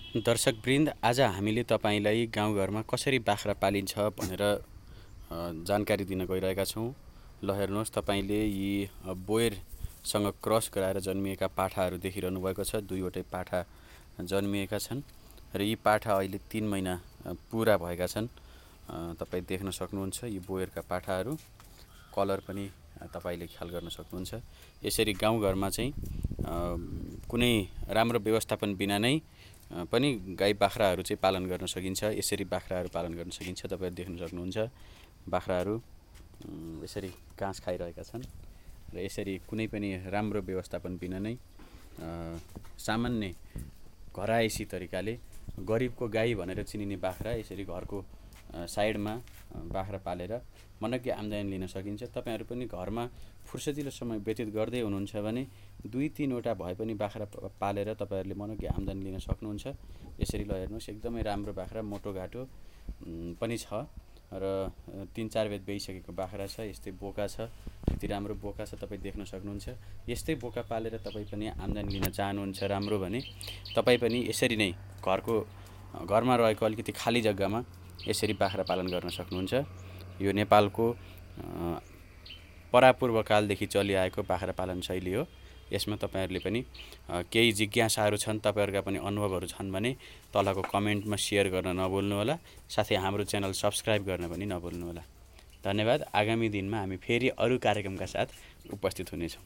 दर्शकवृन्द, आज हामीले तपाईलाई गाउँघरमा कसरी बाख्रा पालिन्छ भनेर जानकारी दिन गइरहेका छौँ। ल हेर्नुहोस्, तपाईले यी बोयरसँग क्रस गराएर जन्मिएका पाठाहरू देखिरहनु भएको छ। दुईवटै पाठा जन्मिएका छन् र यी पाठा अहिले 3 महिना पुरा भएका छन्। तपाईँ देख्न सक्नुहुन्छ यी बोयरका पाठाहरू। कलर पनि तपाईले ख्याल गर्न सक्नुहुन्छ। यसरी गाउँघरमा चाहिँ कुनै राम्रो व्यवस्थापन बिना नै पनि गाई बाख्राहरू चाहिँ पालन गर्न सकिन्छ। यसरी बाख्राहरू पालन गर्न सकिन्छ। तपाईहरु देख्न सक्नुहुन्छ बाख्राहरू यसरी घाँस खाइरहेका छन् र यसरी कुनै पनि राम्रो व्यवस्थापन बिना नै सामान्य घरायसी तरिकाले गरिबको गाई भनेर चिनिने बाख्रा यसरी घरको साइडमा बाख्रा पालेर मनग्गे आम्दानी लिन सकिन्छ। तपाईहरु पनि घरमा फुर्सदिलो समय व्यतीत गर्दै हुनुहुन्छ भने 2-3 वटा भए पनि बाख्रा पालेर तपाईहरुले मनग्गे आम्दानी लिन सक्नुहुन्छ। यसरी ल हेर्नुस्, एकदमै राम्रो बाख्रा, मोटो घाटो पनि छ र 3-4 बेत बेइसकेको बाख्रा छ। यस्तै बोका छ, यति राम्रो बोका छ तपाई देख्न सक्नुहुन्छ। यस्तै बोका पालेर तपाई पनि आम्दानी लिन चाहनुहुन्छ राम्रो भने तपाई पनि यसरी नै घरमा रहेको अलिकति खाली जग्गामा यसरी बाख्रा पालन गर्न सक्नुहुन्छ। यो नेपालको परापूर्व कालदेखि चलिआएको बाख्रा पालन शैली हो। यसमा तपाईहरुले पनि केही जिज्ञासाहरू छन्, तपाईहरुका पनि अनुभवहरू छन् भने तलको कमेन्टमा शेयर गर्न नभुल्नु होला। साथै हाम्रो च्यानल सब्स्क्राइब गर्न पनि नभुल्नु होला। धन्यवाद। आगामी दिनमा हामी फेरि अरु कार्यक्रमका साथ उपस्थित हुनेछौँ।